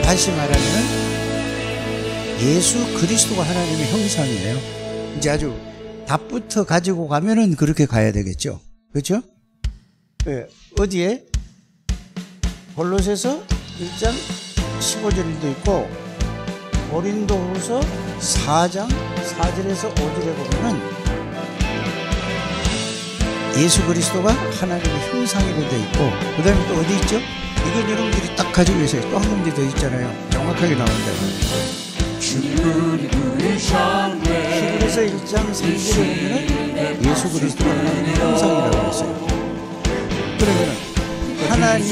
다시 말하면 예수 그리스도가 하나님의 형상이에요. 이제 아주 답부터 가지고 가면은 그렇게 가야 되겠죠. 그렇죠? 네. 어디에? 골로새서 1장 15절도 있고 고린도후서 4장 4절에서 5절에 보면은 예수 그리스도가 하나님의 형상이로 되어 있고, 그 다음에 또 어디 있죠? 이건 여러분들이 딱 가지고 계세요. 또 한 군데 더 있잖아요. 정확하게 나온다. 히브리서 1장 3절에 보면은 예수 그리스도가 하나님의 형상이라고 했어요. 그러면은 하나님의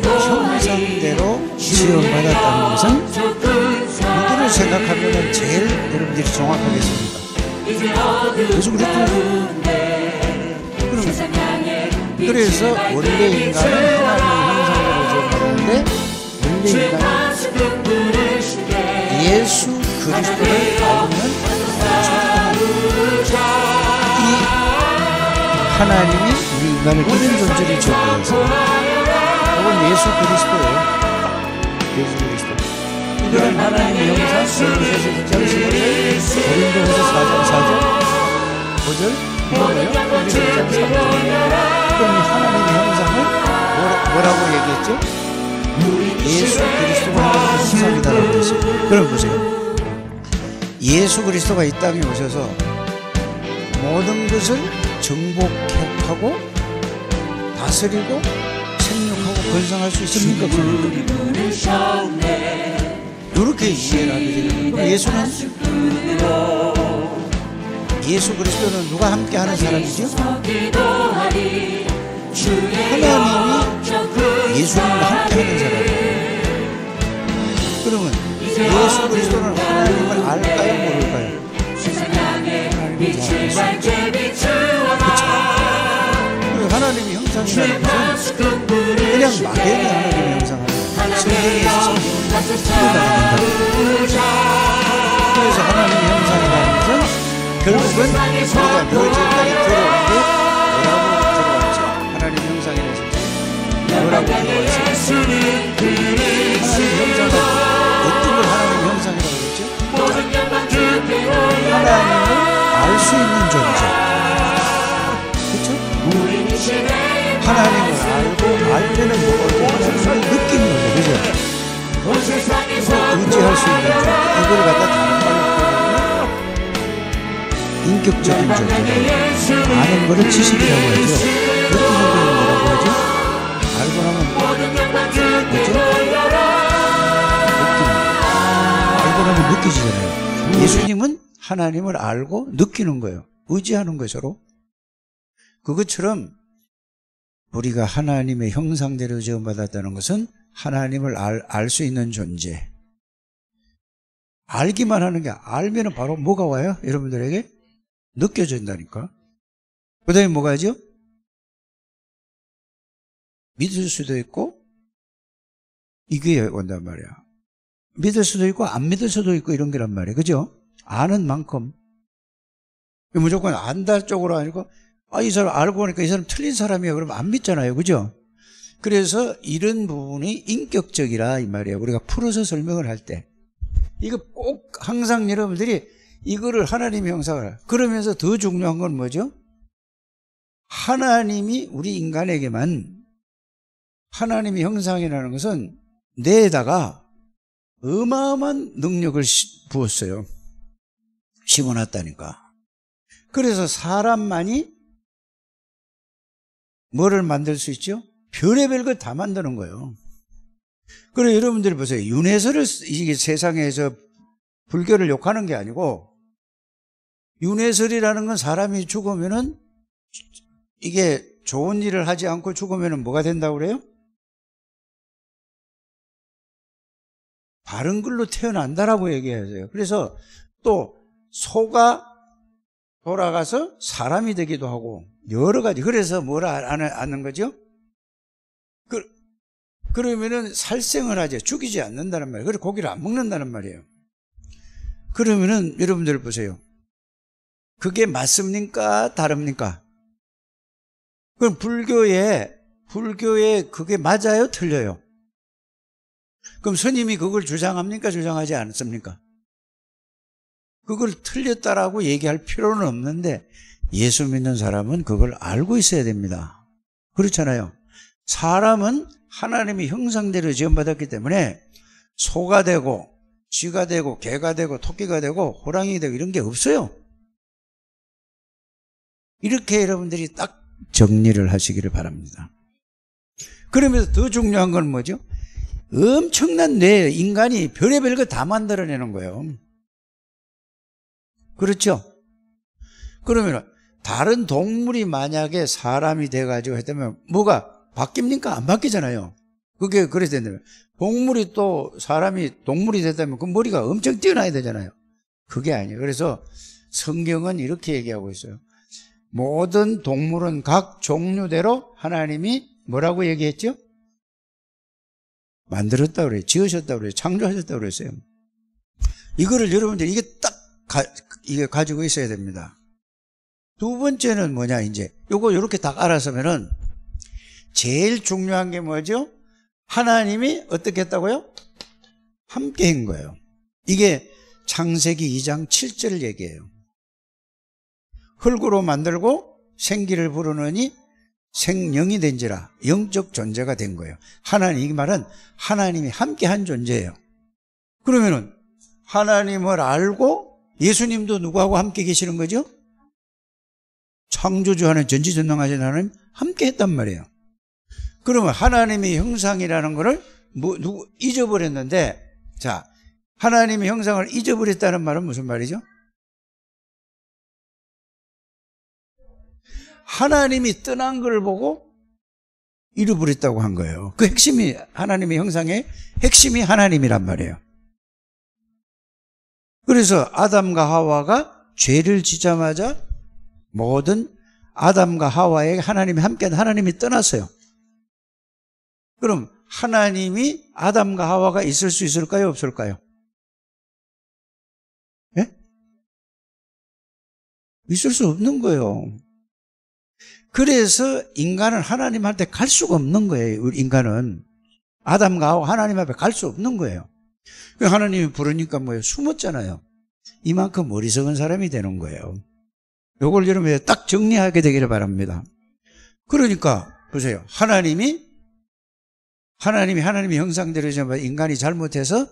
형상대로 지원받았다는 것은 누구를 생각하면 제일 여러분들이 정확하겠습니까? 예수 그리스도. 그래서 원래 인간은 하나님의 형상대로 지원받았는데 원래 인간은 예수 그리스도를 알면 이 하나님이 우리 인간을 이런 존재를 지었어요. 이건 예수 그리스도예요. 예수 그리스도. 이거는 하나님의 형상, 골로새서 1장 15절, 고린도후서 4장 4절, 5절, 뭐예요? 고린도서 1장 3절. 그럼 이 하나님의 형상을 뭐라고 얘기했죠? 예수 그리스도가 하나님의 형상이다라고 했어요. 그럼 보세요. 예수 그리스도가 이 땅에 오셔서 모든 것을 정복하고 다스리고 생육하고 번성할 수 있습니까? 이렇게 이해를 하게 되는 거예요. 예수 그리스도는 누가 함께 하는 사람이죠? 하나님이 예수님과 함께 하는 사람이에요. 그러면 예수 그리스도는 하나님을 알까요? 모를까요? 하나님을 잘 알죠. 하나님의 형상이라는 것은 그냥 막연히 하나님의 형상을 성경에서 표현하게 된다. 그래서 하나님의 형상이라는 것은 결국은 우리가 묘지까지 들어올 때 뭐라고 들어왔죠? 하나님의 형상이라서 뭐라고 들어왔죠? 하나님의 형상은 어떤 걸 하나님의 형상이라고 그랬죠? 하나님을 알 수 있는 존재. 그렇죠? 하나님을 알고 알면은 뭐가 하나님을 느끼는 거죠. 그죠? 의지할 수 있는 존재. 이걸 갖다 다른 말로 인격적인 존재. 아는 거를 지식이라고 하죠. 느끼는 거는 뭐라고 하죠? 알고 나면 뭐죠? 느끼는. 알고 나면 느끼시잖아요. 예수님은 하나님을 알고 느끼는 거예요. 의지하는 거예요, 서로. 그것처럼 우리가 하나님의 형상대로 지음받았다는 것은 하나님을 알 수 있는 존재. 알기만 하는 게, 알면은 바로 뭐가 와요? 여러분들에게? 느껴진다니까. 그 다음에 뭐가 하죠? 믿을 수도 있고, 이게 온단 말이야. 믿을 수도 있고, 안 믿을 수도 있고, 이런 게란 말이에요. 그죠? 아는 만큼. 무조건 안다 쪽으로 아니고, 이 사람 알고 보니까 이 사람 틀린 사람이야. 그러면 안 믿잖아요. 그죠? 그래서 이런 부분이 인격적이라, 이 말이에요. 우리가 풀어서 설명을 할 때. 이거 꼭 항상 여러분들이 이거를 하나님의 형상을, 그러면서 더 중요한 건 뭐죠? 하나님이 우리 인간에게만 하나님의 형상이라는 것은 뇌에다가 어마어마한 능력을 부었어요. 심어놨다니까. 그래서 사람만이 뭐를 만들 수 있죠? 별의별 걸 다 만드는 거예요. 그래서 여러분들이 보세요. 윤회설을 이게 세상에서 불교를 욕하는 게 아니고, 윤회설이라는 건 사람이 죽으면은 이게 좋은 일을 하지 않고 죽으면은 뭐가 된다고 그래요? 바른 글로 태어난다라고 얘기하세요. 그래서 또 소가 돌아가서 사람이 되기도 하고 여러 가지. 그래서 뭘 아는 거죠? 그러면은 살생을 하죠. 죽이지 않는다는 말이에요. 그리고 고기를 안 먹는다는 말이에요. 그러면은 여러분들 보세요. 그게 맞습니까? 다릅니까? 그럼 불교에 그게 맞아요? 틀려요? 그럼 스님이 그걸 주장합니까? 주장하지 않습니까? 그걸 틀렸다라고 얘기할 필요는 없는데 예수 믿는 사람은 그걸 알고 있어야 됩니다. 그렇잖아요. 사람은 하나님의 형상대로 지음받았기 때문에 소가 되고 쥐가 되고 개가 되고 토끼가 되고 호랑이가 되고 이런 게 없어요. 이렇게 여러분들이 딱 정리를 하시기를 바랍니다. 그러면서 더 중요한 건 뭐죠? 엄청난 뇌, 인간이 별의별 거 다 만들어내는 거예요. 그렇죠? 그러면 다른 동물이 만약에 사람이 돼가지고 했다면 뭐가 바뀝니까? 안 바뀌잖아요. 그게 그래서 된다면 동물이 또 사람이 동물이 됐다면 그 머리가 엄청 뛰어나야 되잖아요. 그게 아니에요. 그래서 성경은 이렇게 얘기하고 있어요. 모든 동물은 각 종류대로 하나님이 뭐라고 얘기했죠? 만들었다고 그래요. 지으셨다고 그래요. 창조하셨다고 그랬어요. 이거를 여러분들 이게 딱 이게 가지고 있어야 됩니다. 두 번째는 뭐냐, 이제 요거 이렇게 딱 알았으면은 제일 중요한 게 뭐죠? 하나님이 어떻게 했다고요? 함께 한 거예요. 이게 창세기 2장 7절 얘기예요. 흙으로 만들고 생기를 부르느니 생명이 된지라. 영적 존재가 된 거예요. 하나님, 이 말은 하나님이 함께 한 존재예요. 그러면은 하나님을 알고 예수님도 누구하고 함께 계시는 거죠? 창조주하는 전지전능하신 하나님 함께 했단 말이에요. 그러면 하나님의 형상이라는 거를 누구 잊어버렸는데, 자, 하나님의 형상을 잊어버렸다는 말은 무슨 말이죠? 하나님이 떠난 걸 보고 잃어버렸다고 한 거예요. 그 핵심이, 하나님의 형상의 핵심이 하나님이란 말이에요. 그래서 아담과 하와가 죄를 짓자마자 모든 아담과 하와에게 하나님이 함께한 하나님이 떠났어요. 그럼 하나님이 아담과 하와가 있을 수 있을까요? 없을까요? 예? 있을 수 없는 거예요. 그래서 인간은 하나님한테 갈 수가 없는 거예요. 우리 인간은 아담과 하와 하나님 앞에 갈 수 없는 거예요. 하나님이 부르니까 뭐예요? 숨었잖아요. 이만큼 어리석은 사람이 되는 거예요. 요걸 여러분 딱 정리하게 되기를 바랍니다. 그러니까 보세요. 하나님의 형상대로 인간이 잘못해서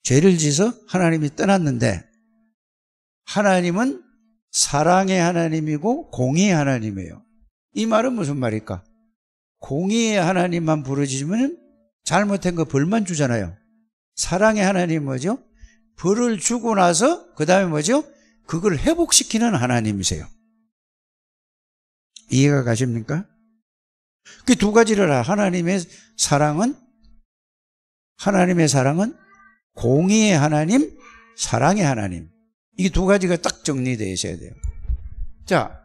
죄를 지어서 하나님이 떠났는데, 하나님은 사랑의 하나님이고 공의의 하나님이에요. 이 말은 무슨 말일까? 공의의 하나님만 부르짖으면 잘못한 거 벌만 주잖아요. 사랑의 하나님 뭐죠? 벌을 주고 나서 그 다음에 뭐죠? 그걸 회복시키는 하나님이세요. 이해가 가십니까? 그 두 가지를 알아. 하나님의 사랑은 공의의 하나님, 사랑의 하나님. 이 두 가지가 딱 정리되어 있어야 돼요. 자,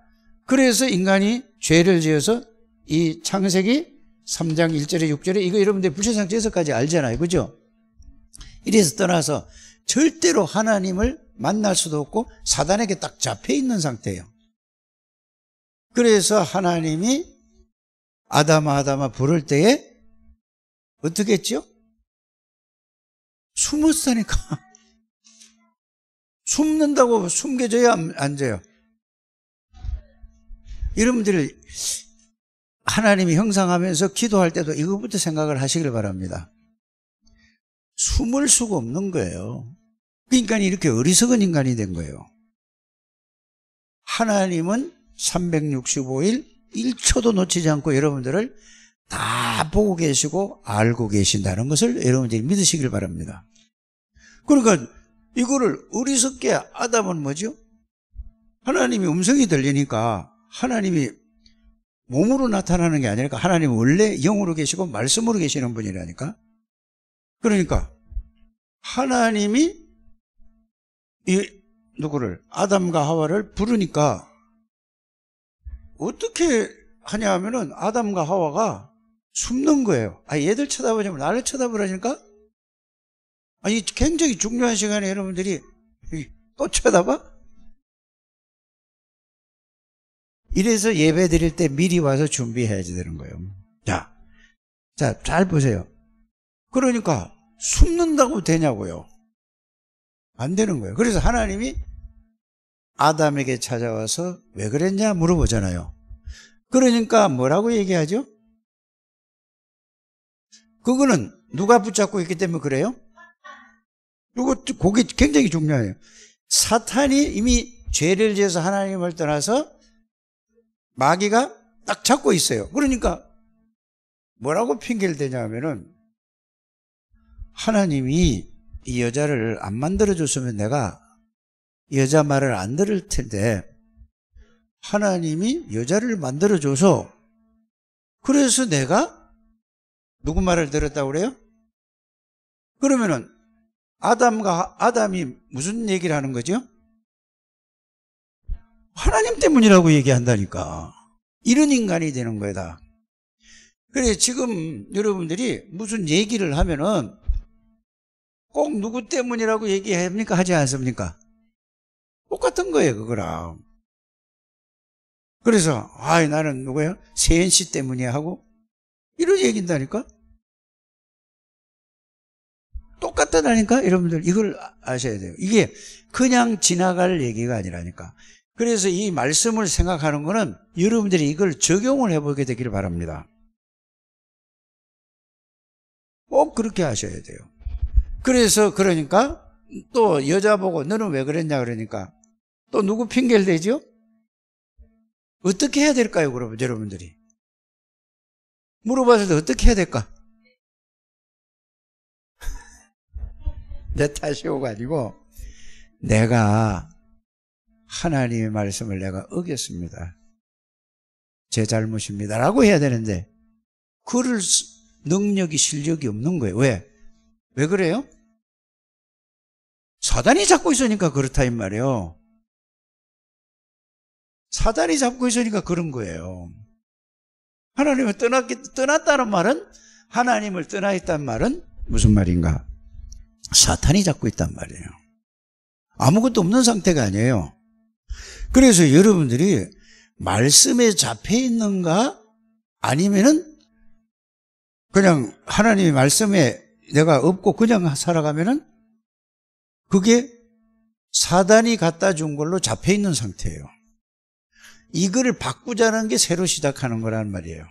그래서 인간이 죄를 지어서 이 창세기 3장 1절에 6절에 이거 여러분들 불세상 제서까지 알잖아요. 그죠? 이래서 떠나서 절대로 하나님을 만날 수도 없고 사단에게 딱 잡혀 있는 상태예요. 그래서 하나님이 아담아 부를 때에 어떻게 했죠? 숨었다니까. 숨는다고 숨겨져요? 안 져요? 여러분들이 하나님이 형상하면서 기도할 때도 이것부터 생각을 하시길 바랍니다. 숨을 수가 없는 거예요. 그 인간이 이렇게 어리석은 인간이 된 거예요. 하나님은 365일 1초도 놓치지 않고 여러분들을 다 보고 계시고 알고 계신다는 것을 여러분들이 믿으시길 바랍니다. 그러니까 이거를 어리석게 아담은 뭐죠? 하나님이 음성이 들리니까 하나님이 몸으로 나타나는 게 아니라 하나님은 원래 영으로 계시고 말씀으로 계시는 분이라니까. 그러니까 하나님이 누구를? 아담과 하와를 부르니까 어떻게 하냐 하면은 아담과 하와가 숨는 거예요. 얘들 쳐다보자면 나를 쳐다보라니까? 이 굉장히 중요한 시간에 여러분들이 또 쳐다봐? 이래서 예배 드릴 때 미리 와서 준비해야지 되는 거예요. 자, 잘 보세요. 그러니까 숨는다고 되냐고요? 안 되는 거예요. 그래서 하나님이 아담에게 찾아와서 왜 그랬냐 물어보잖아요. 그러니까 뭐라고 얘기하죠? 그거는 누가 붙잡고 있기 때문에 그래요? 그게 굉장히 중요해요. 사탄이 이미 죄를 지어서 하나님을 떠나서 마귀가 딱 잡고 있어요. 그러니까 뭐라고 핑계를 대냐 하면은 하나님이 이 여자를 안 만들어줬으면 내가 여자 말을 안 들을 텐데 하나님이 여자를 만들어줘서 그래서 내가 누구 말을 들었다고 그래요? 그러면은 아담이 무슨 얘기를 하는 거죠? 하나님 때문이라고 얘기한다니까. 이런 인간이 되는 거다. 그래 지금 여러분들이 무슨 얘기를 하면은 꼭 누구 때문이라고 얘기합니까? 하지 않습니까? 똑같은 거예요, 그거랑. 그래서 나는 누구야? 세연 씨 때문이야 하고 이런 얘기한다니까? 똑같다니까? 여러분들 이걸 아셔야 돼요. 이게 그냥 지나갈 얘기가 아니라니까. 그래서 이 말씀을 생각하는 거는 여러분들이 이걸 적용을 해보게 되기를 바랍니다. 꼭 그렇게 하셔야 돼요. 그래서 그러니까 또 여자 보고 너는 왜 그랬냐 그러니까 또 누구 핑계를 대죠? 어떻게 해야 될까요, 그러면 여러분들이? 물어봤을 때 어떻게 해야 될까? 내 탓이오가 아니고 내가 하나님의 말씀을 내가 어겼습니다. 제 잘못입니다. 라고 해야 되는데 그럴 능력이 실력이 없는 거예요. 왜? 왜 그래요? 사단이 잡고 있으니까 그렇다 이 말이에요. 사단이 잡고 있으니까 그런 거예요. 하나님을 떠났다는 말은 하나님을 떠나 있다는 말은 무슨 말인가? 사탄이 잡고 있단 말이에요. 아무것도 없는 상태가 아니에요. 그래서 여러분들이 말씀에 잡혀 있는가 아니면은 그냥 하나님의 말씀에 내가 없고 그냥 살아가면은 그게 사단이 갖다 준 걸로 잡혀 있는 상태예요. 이거를 바꾸자는 게 새로 시작하는 거란 말이에요.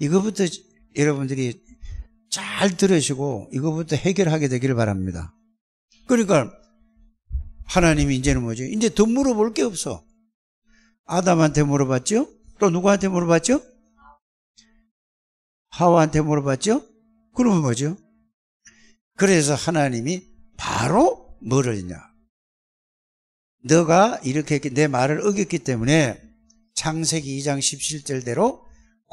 이거부터 여러분들이 잘 들으시고 이거부터 해결하게 되기를 바랍니다. 그러니까 하나님이 이제는 뭐죠? 이제 더 물어볼 게 없어. 아담한테 물어봤죠? 또 누구한테 물어봤죠? 하와한테 물어봤죠? 그러면 뭐죠? 그래서 하나님이 바로 뭐를 했냐? 너가 이렇게 내 말을 어겼기 때문에 창세기 2장 17절대로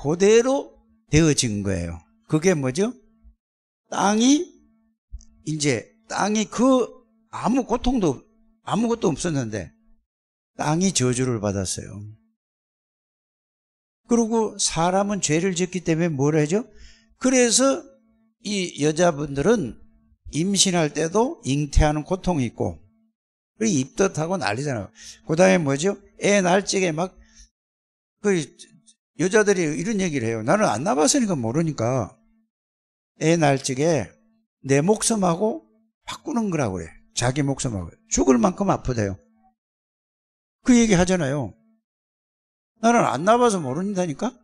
그대로 되어진 거예요. 그게 뭐죠? 땅이 아무것도 없었는데 땅이 저주를 받았어요. 그리고 사람은 죄를 짓기 때문에 뭘 하죠? 그래서 이 여자분들은 임신할 때도 잉태하는 고통이 있고 입덧하고 난리잖아요. 그 다음에 뭐죠? 애 낳을 적에 여자들이 이런 얘기를 해요. 나는 안 낳아봤으니까 모르니까 애 낳을 적에 내 목숨하고 바꾸는 거라고 그래. 자기 목숨하고 죽을 만큼 아프대요. 그 얘기 하잖아요. 나는 안 나봐서 모른다니까.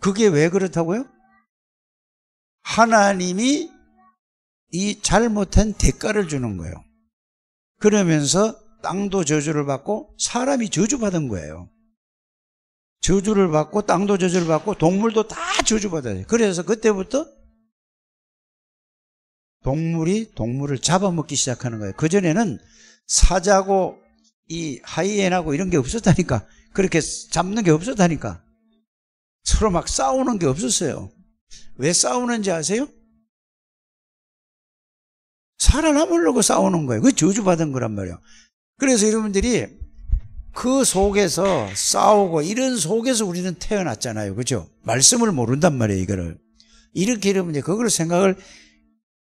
그게 왜 그렇다고요? 하나님이 이 잘못한 대가를 주는 거예요. 그러면서 땅도 저주를 받고 사람이 저주받은 거예요. 저주를 받고 땅도 저주를 받고 동물도 다 저주받아요. 그래서 그때부터 동물이 동물을 잡아먹기 시작하는 거예요. 그전에는 사자고 이 하이에나고 이런 게 없었다니까. 그렇게 잡는 게 없었다니까. 서로 막 싸우는 게 없었어요. 왜 싸우는지 아세요? 살아남으려고 싸우는 거예요. 그게 저주받은 거란 말이에요. 그래서 여러분들이 그 속에서 싸우고 이런 속에서 우리는 태어났잖아요. 그죠? 말씀을 모른단 말이에요, 이거를. 이렇게 여러분들이 그걸 생각을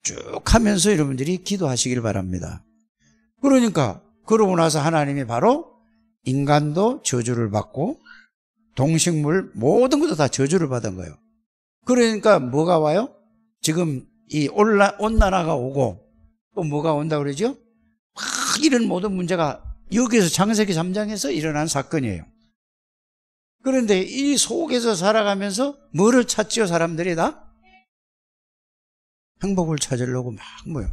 쭉 하면서 여러분들이 기도하시길 바랍니다. 그러니까 그러고 나서 하나님이 바로 인간도 저주를 받고 동식물 모든 것도 다 저주를 받은 거예요. 그러니까 뭐가 와요? 지금 이 온난화가 오고 또 뭐가 온다 그러죠? 막 이런 모든 문제가 여기서 창세기 3장에서 일어난 사건이에요. 그런데 이 속에서 살아가면서 뭐를 찾지요? 사람들이 다? 행복을 찾으려고 막 뭐요.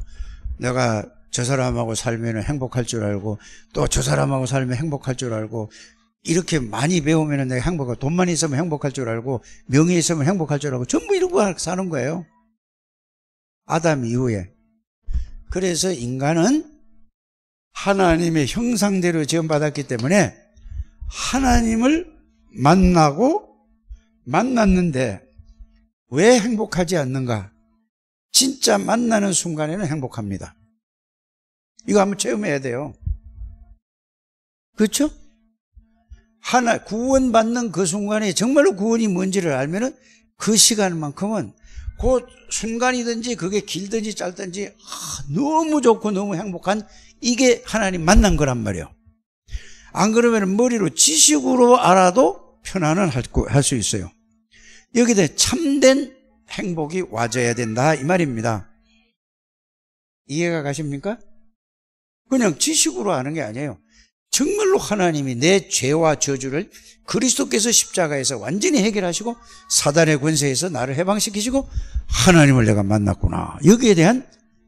내가 저 사람하고 살면 행복할 줄 알고 또 저 사람하고 살면 행복할 줄 알고 이렇게 많이 배우면 내가 행복하고 돈만 있으면 행복할 줄 알고 명예 있으면 행복할 줄 알고 전부 이러고 사는 거예요. 아담 이후에. 그래서 인간은 하나님의 형상대로 지음받았기 때문에 하나님을 만났는데 왜 행복하지 않는가? 진짜 만나는 순간에는 행복합니다. 이거 한번 체험해야 돼요. 그렇죠? 구원받는 그 순간에 정말로 구원이 뭔지를 알면은 그 시간만큼은 그 순간이든지 그게 길든지 짧든지 너무 좋고 너무 행복한 이게 하나님 만난 거란 말이에요. 안 그러면 머리로 지식으로 알아도 편안은 할 수 있어요. 여기다 참된 행복이 와줘야 된다 이 말입니다. 이해가 가십니까? 그냥 지식으로 아는 게 아니에요. 정말로 하나님이 내 죄와 저주를 그리스도께서 십자가에서 완전히 해결하시고 사단의 권세에서 나를 해방시키시고 하나님을 내가 만났구나. 여기에 대한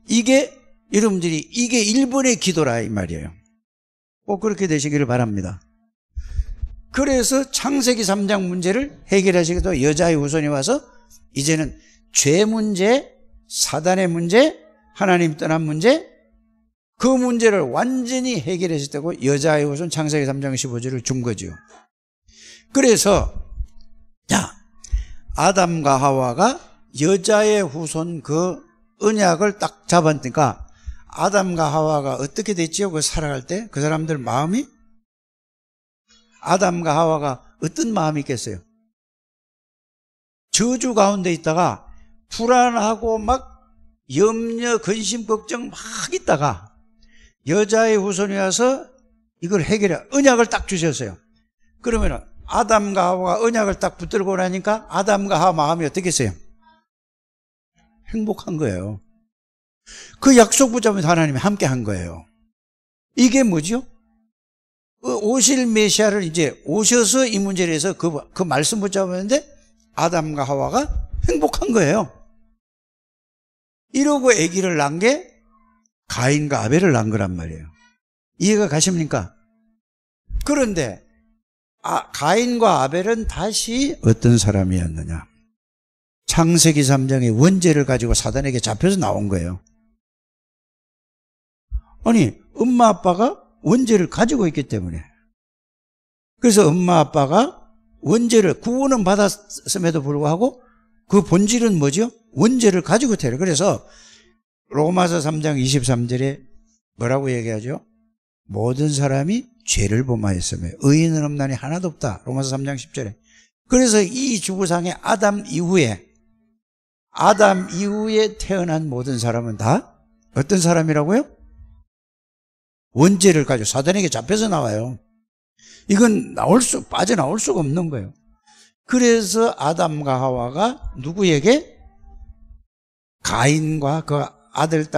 이게 여러분들이 이게 1번의 기도라 이 말이에요. 꼭 그렇게 되시기를 바랍니다. 그래서 창세기 3장 문제를 해결하시기도 여자의 후손이 와서 이제는 죄 문제, 사단의 문제, 하나님 떠난 문제 그 문제를 완전히 해결했다고 여자의 후손 창세기 3장 15절을 준 거죠. 그래서 아담과 하와가 여자의 후손 그 언약을 딱 잡았으니까 아담과 하와가 어떻게 됐지요? 그 살아갈 때 그 사람들 마음이 아담과 하와가 어떤 마음이 있겠어요? 저주 가운데 있다가 불안하고 막 염려, 근심, 걱정 막 있다가 여자의 후손이 와서 이걸 해결해 언약을 딱 주셨어요. 그러면 아담과 하와가 언약을 딱 붙들고 나니까 아담과 하와 마음이 어떻겠어요? 행복한 거예요. 그 약속 붙잡으면서 하나님이 함께 한 거예요. 이게 뭐죠? 오실 메시아를 이제 오셔서 이 문제를 해서 그 말씀 붙잡았는데 아담과 하와가 행복한 거예요. 이러고 아기를 낳은 게 가인과 아벨을 낳은 거란 말이에요. 이해가 가십니까? 그런데 가인과 아벨은 다시 어떤 사람이었느냐? 창세기 3장의 원죄를 가지고 사단에게 잡혀서 나온 거예요. 아니 엄마 아빠가 원죄를 가지고 있기 때문에 그래서 엄마 아빠가 원죄를 구원은 받았음에도 불구하고 그 본질은 뭐죠? 원죄를 가지고 태어나요. 그래서 로마서 3장 23절에 뭐라고 얘기하죠? 모든 사람이 죄를 범하였으며 의인은 없나니 하나도 없다. 로마서 3장 10절에. 그래서 이 주구상의 아담 이후에 태어난 모든 사람은 다 어떤 사람이라고요? 원죄를 가지고 사단에게 잡혀서 나와요. 이건 빠져나올 수가 없는 거예요. 그래서 아담과 하와가 누구에게? 가인과 그 아들,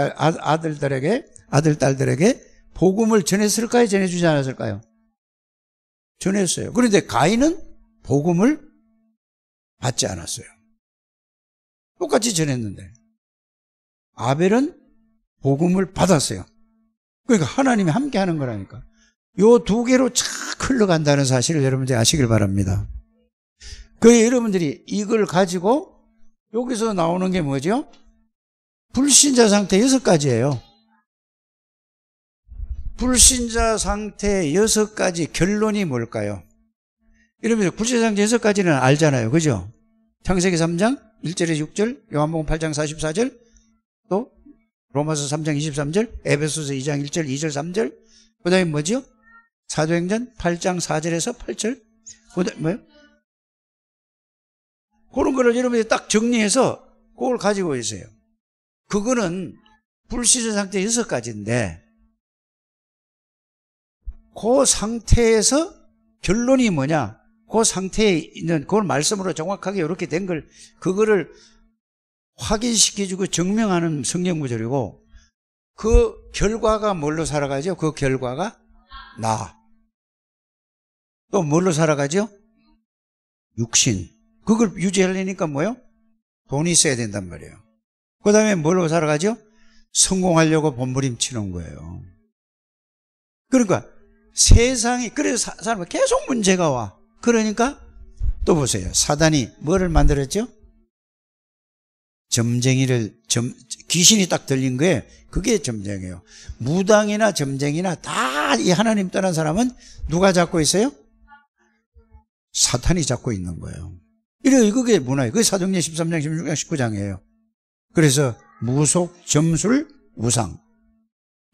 딸들에게 복음을 전했을까요? 전해주지 않았을까요? 전했어요. 그런데 가인은 복음을 받지 않았어요. 똑같이 전했는데. 아벨은 복음을 받았어요. 그러니까 하나님이 함께 하는 거라니까. 요 두 개로 착 흘러간다는 사실을 여러분들이 아시길 바랍니다. 그래서 여러분들이 이걸 가지고 여기서 나오는 게 뭐죠? 불신자 상태 6가지예요. 불신자 상태 6가지 결론이 뭘까요? 여러분 불신자 상태 6가지는 알잖아요. 그죠? 창세기 3장 1절에서 6절, 요한복음 8장 44절, 또 로마서 3장 23절, 에베소서 2장 1절, 2절, 3절, 그 다음에 뭐죠? 사도행전 8장 4절에서 8절, 그 다음에 뭐요? 그런 거를 여러분들이 딱 정리해서 그걸 가지고 있어요. 그거는 불신자 상태 6가지인데 그 상태에서 결론이 뭐냐? 그 상태에 있는 그걸 말씀으로 정확하게 이렇게 된 걸 그거를 확인시켜주고 증명하는 성경 구절이고 그 결과가 뭘로 살아가죠? 그 결과가 나. 또 뭘로 살아가죠? 육신. 그걸 유지하려니까 뭐요? 돈이 있어야 된단 말이에요. 그 다음에 뭘로 살아가죠? 성공하려고 몸부림치는 거예요. 그러니까 세상이, 그래서 사람은 계속 문제가 와. 그러니까 또 보세요. 사단이 뭐를 만들었죠? 귀신이 딱 들린 거에 그게 점쟁이에요. 무당이나 점쟁이나 다 이 하나님 떠난 사람은 누가 잡고 있어요? 사탄이 잡고 있는 거예요. 그게 문화예요. 그게 사도행전 13장, 16장, 19장이에요. 그래서 무속, 점술, 우상.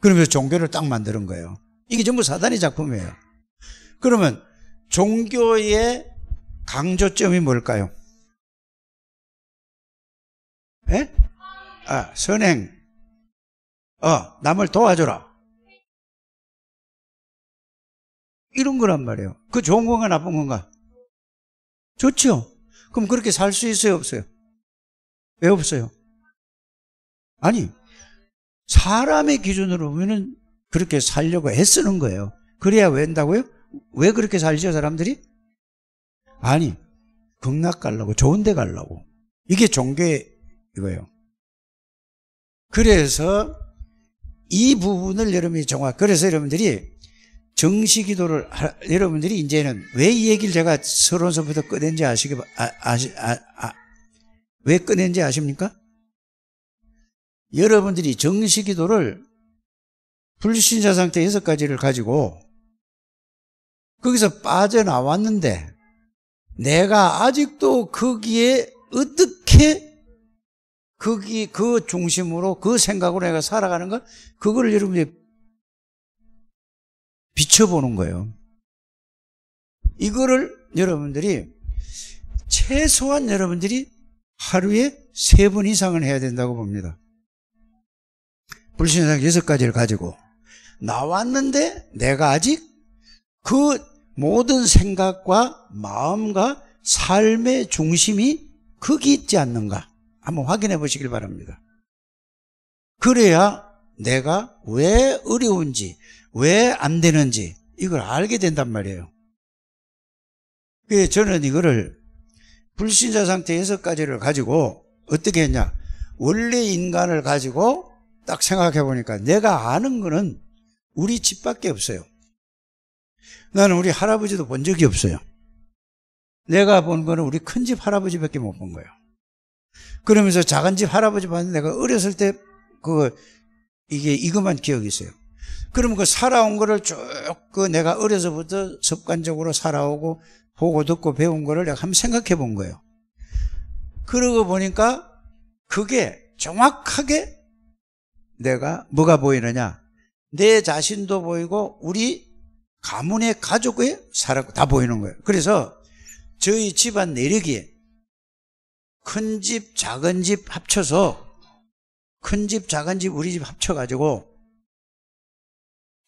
그러면서 종교를 딱 만드는 거예요. 이게 전부 사단의 작품이에요. 그러면 종교의 강조점이 뭘까요? 예? 선행. 남을 도와줘라. 이런 거란 말이에요. 그 좋은 건가 나쁜 건가? 좋죠. 그럼 그렇게 살 수 있어요, 없어요? 왜 없어요? 아니, 사람의 기준으로 보면은 그렇게 살려고 애쓰는 거예요. 그래야 왜 한다고요? 왜 그렇게 살죠, 사람들이? 아니, 극락 가려고, 좋은 데 가려고. 이게 종교의 이거예요. 그래서 이 부분을 여러분이 그래서 여러분들이 정시기도를 여러분들이 이제는 왜 이 얘기를 제가 서론서부터 꺼낸지 왜 꺼낸지 아십니까? 여러분들이 정시기도를 불신자 상태 6가지를 가지고 거기서 빠져나왔는데 내가 아직도 거기에 어떻게 그 중심으로 그 생각으로 내가 살아가는가? 그거를 여러분들이 비춰보는 거예요. 이거를 여러분들이 최소한 여러분들이 하루에 3번 이상은 해야 된다고 봅니다. 불신자 6가지를 가지고 나왔는데 내가 아직 그 모든 생각과 마음과 삶의 중심이 거기 있지 않는가 한번 확인해 보시길 바랍니다. 그래야 내가 왜 어려운지 왜 안 되는지 이걸 알게 된단 말이에요. 그래서 저는 이거를 불신자 상태 6가지를 가지고 어떻게 했냐, 원래 인간을 가지고 딱 생각해 보니까 내가 아는 거는 우리 집밖에 없어요. 나는 우리 할아버지도 본 적이 없어요. 내가 본 거는 우리 큰 집 할아버지밖에 못 본 거예요. 그러면서 작은 집 할아버지 봤는데 내가 어렸을 때 이것만 기억이 있어요. 그러면 그 살아온 거를 쭉 내가 어려서부터 습관적으로 살아오고 보고 듣고 배운 거를 내가 한번 생각해 본 거예요. 그러고 보니까 그게 정확하게 내가 뭐가 보이느냐, 내 자신도 보이고 우리 가문의 가족의 사람 다 보이는 거예요. 그래서 저희 집안 내력이 큰 집 작은 집 합쳐서 큰 집 작은 집 우리 집 합쳐가지고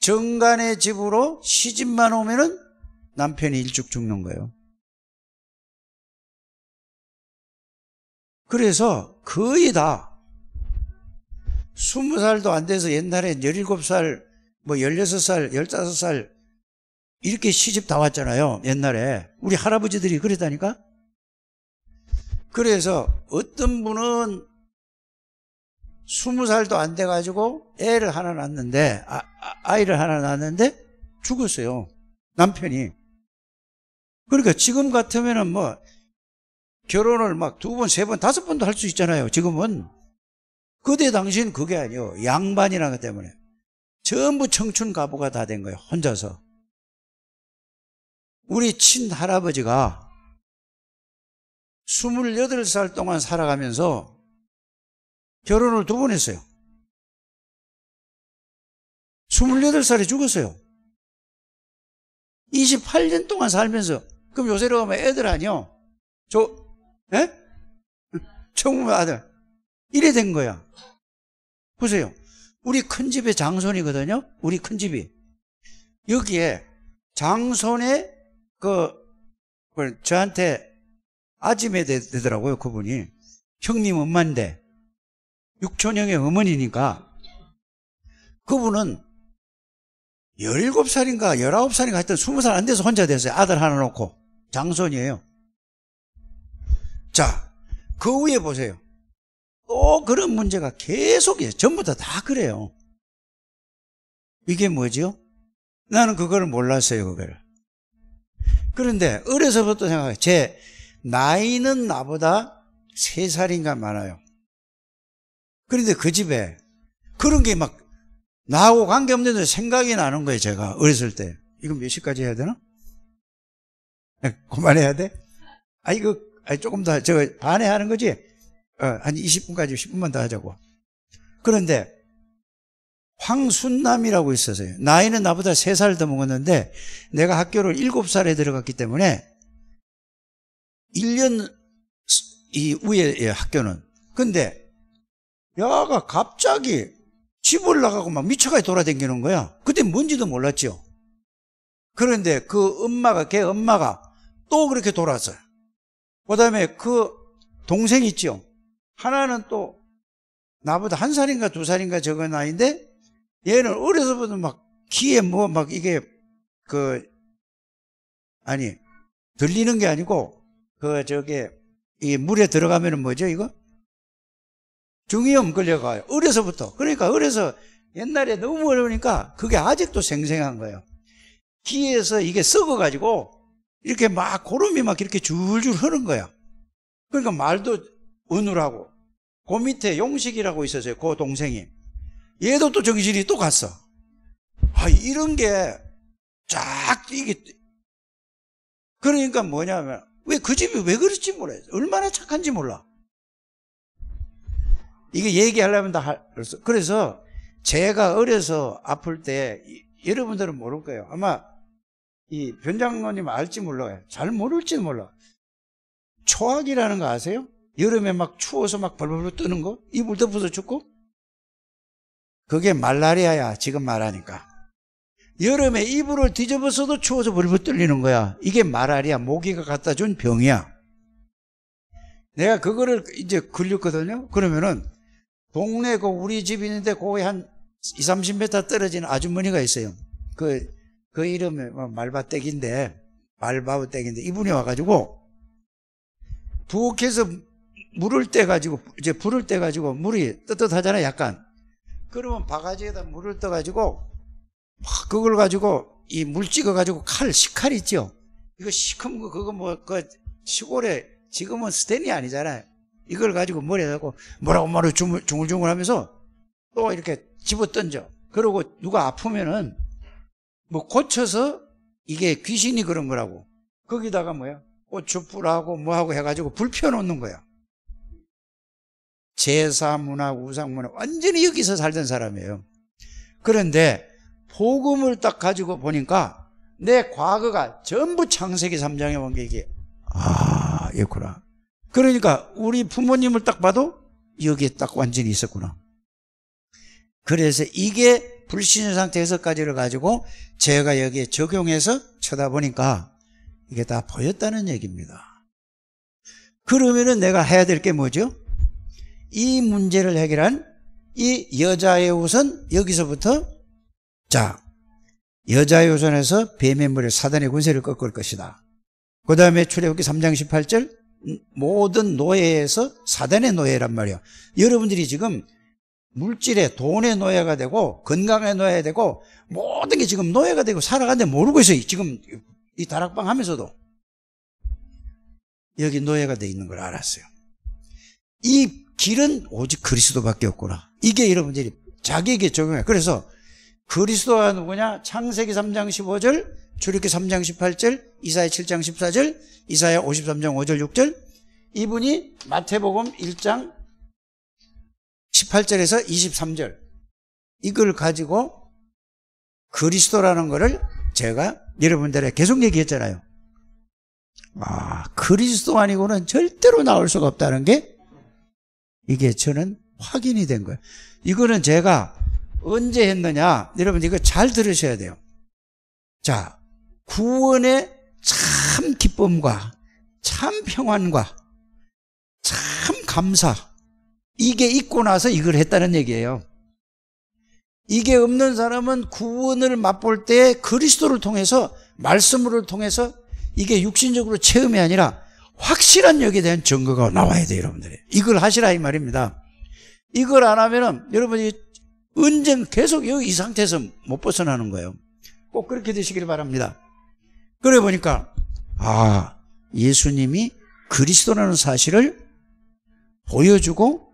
정간의 집으로 시집만 오면은 남편이 일찍 죽는 거예요. 그래서 거의 다 20살도 안 돼서 옛날에 17살, 뭐 16살, 15살 이렇게 시집 다 왔잖아요. 옛날에 우리 할아버지들이 그랬다니까. 그래서 어떤 분은 20살도 안 돼가지고 애를 하나 낳았는데 아이를 하나 낳았는데 죽었어요. 남편이. 그러니까 지금 같으면은 뭐 결혼을 막 2번, 3번, 5번도 할 수 있잖아요. 지금은. 그때 당시엔 그게 아니에요. 양반이라는 것 때문에 전부 청춘 가부가 다 된 거예요. 혼자서. 우리 친할아버지가 28살 동안 살아가면서 결혼을 2번 했어요. 28살에 죽었어요. 28년 동안 살면서. 그럼 요새로 가면 애들 아니요? 청부 아들. 이래 된 거야. 보세요. 우리 큰 집의 장손이거든요. 우리 큰 집이. 여기에 장손의 저한테 아지매 되더라고요. 그분이. 형님 엄마인데. 육촌형의 어머니니까. 그분은 17살인가 19살인가 하여튼 20살 안 돼서 혼자 됐어요. 아들 하나 놓고. 장손이에요. 자, 그 위에 보세요. 또 그런 문제가 계속해요. 전부 다 그래요. 이게 뭐죠? 나는 그걸 몰랐어요. 그걸. 그런데 어려서부터 생각해요. 제 나이는 나보다 3살인가 많아요. 그런데 그 집에 그런 게 막 나하고 관계없는데 생각이 나는 거예요. 제가 어렸을 때. 이거 몇 시까지 해야 되나? 그만해야 돼? 이거 조금 더 반에 하는 거지? 한 20분까지 10분만 더 하자고. 그런데 황순남이라고 있었어요. 나이는 나보다 3살 더 먹었는데 내가 학교를 7살에 들어갔기 때문에 1년 위에 학교는. 근데 야가 갑자기 집을 나가고 막 미쳐가지고 돌아다니는 거야. 그때 뭔지도 몰랐죠. 그런데 걔 엄마가 또 그렇게 돌아왔어요. 그 다음에 그 동생 있죠. 하나는 또 나보다 1살인가 2살인가 적은 나이인데 얘는 어려서부터 막 귀에 뭐 막 이게 들리는 게 아니고 이 물에 들어가면은 뭐죠 이거? 중이염 걸려가요. 어려서부터. 그러니까 어려서 옛날에 너무 어려우니까 그게 아직도 생생한 거예요. 귀에서 이게 썩어가지고 이렇게 막 고름이 막 이렇게 줄줄 흐른 거야. 그러니까 말도 어눌하고. 그 밑에 용식이라고 있었어요. 그 동생이. 얘도 또 정신이 또 갔어. 이런 게 이게. 그러니까 뭐냐면 왜 그 집이 왜 그럴지 몰라요. 얼마나 착한지 몰라. 이게 얘기하려면 그래서 제가 어려서 아플 때 여러분들은 모를 거예요. 아마 이 변장로님 알지 몰라요. 잘 모를지 몰라. 초학이라는 거 아세요? 여름에 막 추워서 막 벌벌 뜨는 거? 이불 덮어서 죽고? 그게 말라리아야. 지금 말하니까. 여름에 이불을 뒤집어서도 추워서 벌벌 떨리는 거야. 이게 말라리아. 모기가 갖다 준 병이야. 내가 그거를 이제 걸렸거든요. 그러면은 동네 우리 집 있는데 거기 한 20, 30m 떨어진 아주머니가 있어요. 그 이름이 말바댁인데 이분이 와가지고 부엌에서 물을 떼가지고 이제 불을 떼가지고 물이 뜨뜻하잖아요. 약간. 그러면 바가지에다 물을 떠가지고 그걸 가지고 이 물 찍어가지고 식칼 있죠. 이거 시커먼 거 그거 시골에 지금은 스텐이 아니잖아요. 이걸 가지고 머리에 대고 뭐라고 중얼중얼 하면서 또 이렇게 집어 던져. 그러고 누가 아프면은 뭐 고쳐서 이게 귀신이 그런 거라고. 거기다가 고추불하고 뭐하고 해가지고 불 펴놓는 거야. 제사문화, 우상문화 완전히 여기서 살던 사람이에요. 그런데 복음을 딱 가지고 보니까 내 과거가 전부 창세기 3장에 온 게 이게 있구나. 그러니까 우리 부모님을 딱 봐도 여기에 딱 완전히 있었구나. 그래서 이게 불신의 상태 6가지를 가지고 제가 여기에 적용해서 쳐다보니까 이게 다 보였다는 얘기입니다. 그러면은 내가 해야 될 게 뭐죠? 이 문제를 해결한 이 여자의 옷은 여기서부터 자 여자의 옷에서 뱀의 머리 사단의 권세를 꺾을 것이다. 그 다음에 출애굽기 3장 18절 모든 노예에서 사단의 노예란 말이에요. 여러분들이 지금 물질의 돈의 노예가 되고 건강의 노예가 되고 모든 게 지금 노예가 되고 살아가는데 모르고 있어요. 지금 이 다락방 하면서도 여기 노예가 돼 있는 걸 알았어요. 이 길은 오직 그리스도밖에 없구나. 이게 여러분들이 자기에게 적용해요. 그래서 그리스도가 누구냐? 창세기 3장 15절, 출애굽기 3장 18절, 이사야 7장 14절, 이사야 53장 5절 6절. 이분이 마태복음 1장 18절에서 23절. 이걸 가지고 그리스도라는 거를 제가 여러분들에게 계속 얘기했잖아요. 그리스도 아니고는 절대로 나올 수가 없다는 게 이게 저는 확인이 된 거예요. 이거는 제가 언제 했느냐? 여러분 이거 잘 들으셔야 돼요. 자, 구원의 참 기쁨과 참 평안과 참 감사 이게 있고 나서 이걸 했다는 얘기예요. 이게 없는 사람은 구원을 맛볼 때 그리스도를 통해서 말씀을 통해서 이게 육신적으로 체험이 아니라 확실한 여기에 대한 증거가 나와야 돼요. 여러분들이 이걸 하시라 이 말입니다. 이걸 안 하면은 여러분이 언젠 계속 여기 이 상태에서 못 벗어나는 거예요. 꼭 그렇게 되시길 바랍니다. 그래 보니까 예수님이 그리스도라는 사실을 보여주고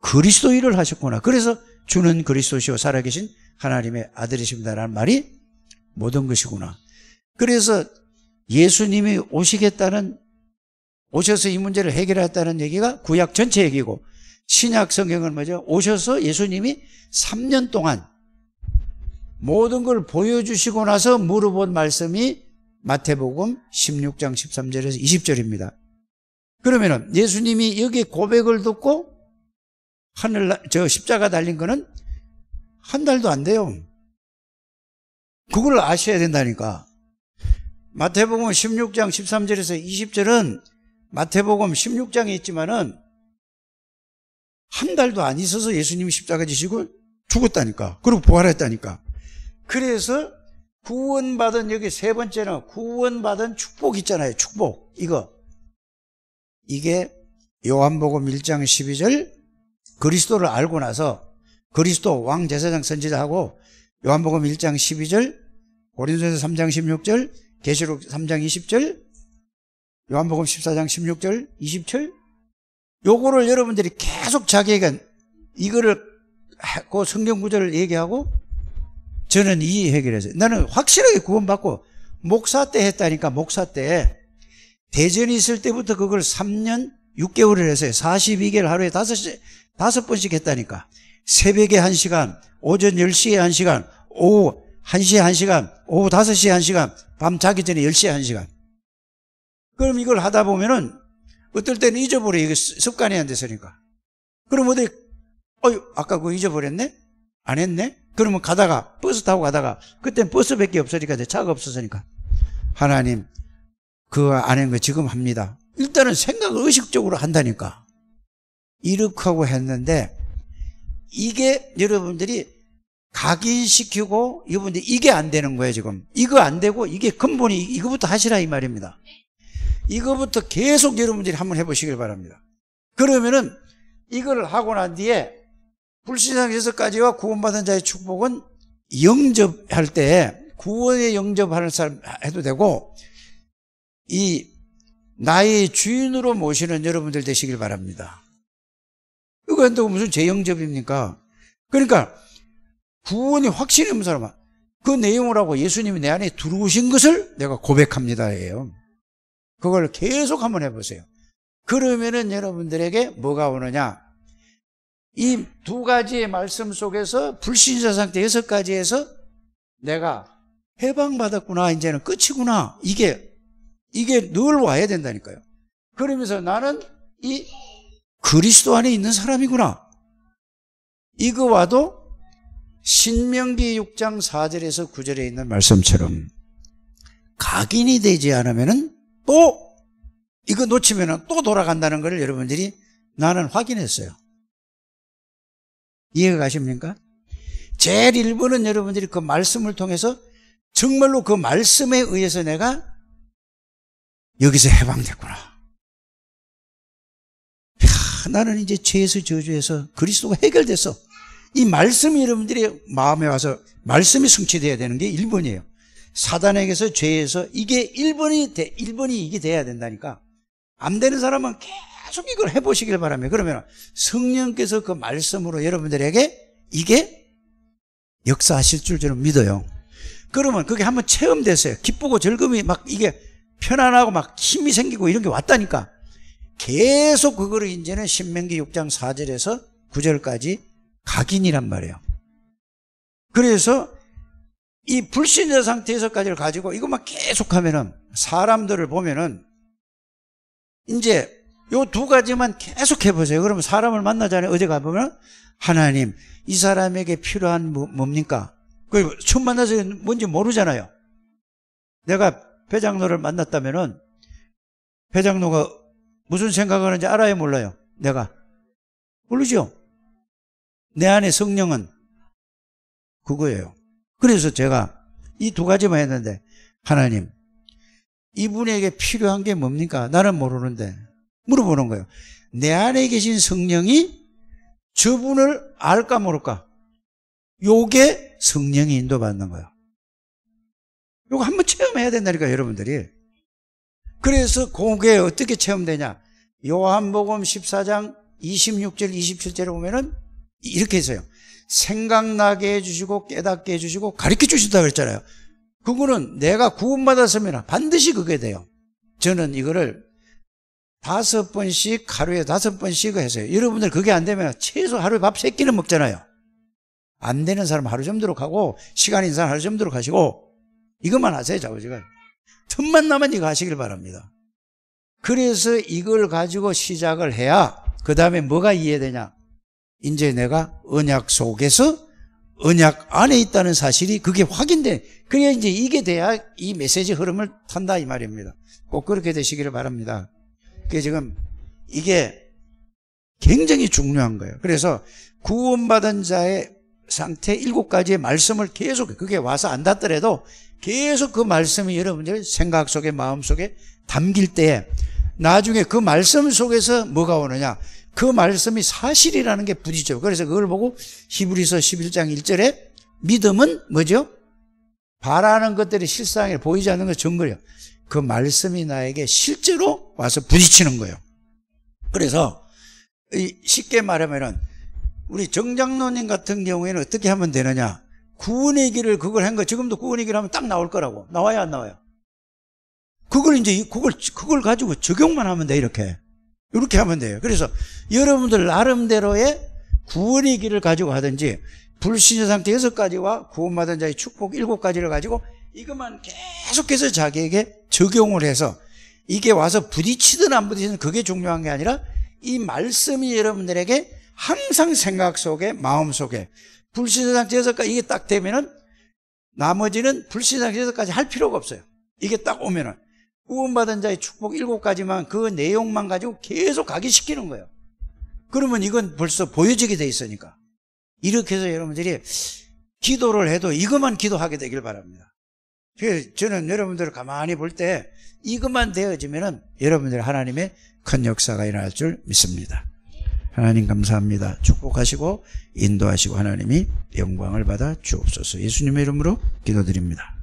그리스도 일을 하셨구나. 그래서 주는 그리스도시요 살아계신 하나님의 아들이십니다라는 말이 모든 것이구나. 그래서 예수님이 오셔서 이 문제를 해결했다는 얘기가 구약 전체 얘기고, 신약 성경은 뭐죠? 오셔서 예수님이 3년 동안 모든 걸 보여주시고 나서 물어본 말씀이 마태복음 16장 13절에서 20절입니다. 그러면은 예수님이 여기 고백을 듣고 십자가 달린 거는 한 달도 안 돼요. 그걸 아셔야 된다니까. 마태복음 16장 13절에서 20절은 마태복음 16장에 있지만은 한 달도 안 있어서 예수님이 십자가 지시고 죽었다니까. 그리고 부활했다니까. 그래서 구원받은 여기 세 번째는 구원받은 축복 있잖아요. 축복. 이게 요한복음 1장 12절 그리스도를 알고 나서 그리스도 왕 제사장 선지자하고 요한복음 1장 12절 고린도전서 3장 16절 계시록 3장 20절 요한복음 14장 16절 20절 요거를 여러분들이 계속 자기에게 이거를 그 성경 구절을 얘기하고 저는 이 해결했어요. 나는 확실하게 구원받고 목사 때 했다니까. 목사 때 대전이 있을 때부터 그걸 3년 6개월을 했어요. 42개를 하루에 5번씩 했다니까. 새벽에 1시간, 오전 10시에 1시간, 오후 1시에 1시간, 오후 5시에 1시간, 밤 자기 전에 10시에 1시간. 그럼 이걸 하다 보면은 어떨 때는 잊어버려. 이게 습관이 안 돼서니까. 그럼 아까 그거 잊어버렸네? 안 했네? 그러면 버스 타고 가다가, 그땐 버스밖에 없으니까, 차가 없었으니까. 하나님, 그거 안 한 거 지금 합니다. 일단은 생각을 의식적으로 한다니까. 이렇게 하고 했는데, 이게 여러분들이 각인시키고, 여러분들이 이게 안 되는 거예요, 지금. 이거 안 되고, 이게 근본이 이거부터 하시라 이 말입니다. 이거부터 계속 여러분들이 한번 해보시길 바랍니다. 그러면은, 이걸 하고 난 뒤에, 불신앙 6가지와 구원받은 자의 축복은 영접할 때 구원에 영접하는 사람 해도 되고 나의 주인으로 모시는 여러분들 되시길 바랍니다. 이거 한다고 무슨 재영접입니까? 그러니까 구원이 확신이 없는 사람은 그 내용을 하고 예수님이 내 안에 들어오신 것을 내가 고백합니다예요. 그걸 계속 한번 해보세요. 그러면은 여러분들에게 뭐가 오느냐? 이 2가지의 말씀 속에서 불신자 상태 6가지에서 내가 해방받았구나, 이제는 끝이구나, 이게 늘 와야 된다니까요. 그러면서 나는 이 그리스도 안에 있는 사람이구나, 이거 와도 신명기 6장 4절에서 9절에 있는 말씀처럼 각인이 되지 않으면은 또 이거 놓치면은 또 돌아간다는 걸 여러분들이 나는 확인했어요. 이해가 가십니까? 제일 1번은 여러분들이 그 말씀을 통해서 정말로 그 말씀에 의해서 내가 여기서 해방됐구나. 나는 이제 죄에서 저주에서 그리스도가 해결됐어. 이 말씀이 여러분들이 마음에 와서 말씀이 성취되어야 되는 게 1번이에요. 사단에게서 죄에서 이게 1번이 이게 돼야 된다니까. 안 되는 사람은 계속 이걸 해보시길 바랍니다. 그러면 성령께서 그 말씀으로 여러분들에게 이게 역사하실 줄 저는 믿어요. 그러면 그게 한번 체험됐어요. 기쁘고 즐거움이 막 이게 편안하고 막 힘이 생기고 이런 게 왔다니까. 계속 그거를 이제는 신명기 6장 4절에서 9절까지 각인이란 말이에요. 그래서 이 불신자 상태에서까지를 가지고 이것만 계속 하면은 사람들을 보면은 이제 요 두 가지만 계속 해보세요. 그러면 사람을 만나잖아요. 어디 가보면 하나님 이 사람에게 필요한 뭡니까? 그 처음 만나서 뭔지 모르잖아요. 내가 배장로를 만났다면은 배장로가 무슨 생각하는지 알아요, 몰라요? 내가 모르죠. 내 안에 성령은 그거예요. 그래서 제가 이 두 가지만 했는데 하나님 이분에게 필요한 게 뭡니까? 나는 모르는데 물어보는 거예요. 내 안에 계신 성령이 저분을 알까 모를까? 요게 성령이 인도받는 거예요. 요거 한번 체험해야 된다니까 여러분들이. 그래서 그게 어떻게 체험되냐? 요한복음 14장 26절 27절에 보면은 이렇게 했어요. 생각나게 해주시고 깨닫게 해주시고 가르쳐 주신다고 그랬잖아요. 그거는 내가 구원받았으면 반드시 그게 돼요. 저는 이거를 5번씩 하루에 5번씩 해서요. 여러분들 그게 안 되면 최소 하루에 밥 3끼는 먹잖아요. 안 되는 사람 하루 정도로 하고 시간 있는 사람 하루 정도로 하시고 이것만 하세요. 자우지간 틈만 나면 이거 하시길 바랍니다. 그래서 이걸 가지고 시작을 해야 그 다음에 뭐가 이해되냐? 이제 내가 언약 속에서 언약 안에 있다는 사실이 그게 확인돼. 그래야 이제 이게 돼야 이 메시지 흐름을 탄다 이 말입니다. 꼭 그렇게 되시기를 바랍니다. 그게 지금 이게 굉장히 중요한 거예요. 그래서 구원받은 자의 상태 7가지의 말씀을 계속 그게 와서 안 닿더라도 계속 그 말씀이 여러분들 생각 속에 마음 속에 담길 때 나중에 그 말씀 속에서 뭐가 오느냐? 그 말씀이 사실이라는 게 부딪혀요. 그래서 그걸 보고 히브리서 11장 1절에 믿음은 뭐죠? 바라는 것들이 실상에 보이지 않는 것 증거예요. 그 말씀이 나에게 실제로 와서 부딪히는 거예요. 그래서 쉽게 말하면은 우리 정장로님 같은 경우에는 어떻게 하면 되느냐? 구원의 길을 그걸 한 거 지금도 구원의 길 하면 딱 나올 거라고. 나와요, 안 나와요? 그걸 이제 그걸 가지고 적용만 하면 돼. 이렇게 하면 돼요. 그래서 여러분들 나름대로의 구원의 길을 가지고 하든지 불신자 상태 6가지와 구원받은 자의 축복 7가지를 가지고 이것만 계속해서 자기에게 적용을 해서 이게 와서 부딪히든 안 부딪히든 그게 중요한 게 아니라 이 말씀이 여러분들에게 항상 생각 속에 마음 속에 불신자 상태 6가지 이게 딱 되면은 나머지는 불신자 상태 6가지 할 필요가 없어요. 이게 딱 오면은 구원받은 자의 축복 7가지만 그 내용만 가지고 계속 각인시키는 거예요. 그러면 이건 벌써 보여지게 돼 있으니까. 이렇게 해서 여러분들이 기도를 해도 이것만 기도하게 되길 바랍니다. 그래서 저는 여러분들을 가만히 볼 때 이것만 되어지면은 여러분들 하나님의 큰 역사가 일어날 줄 믿습니다. 하나님 감사합니다. 축복하시고 인도하시고 하나님이 영광을 받아 주옵소서. 예수님의 이름으로 기도드립니다.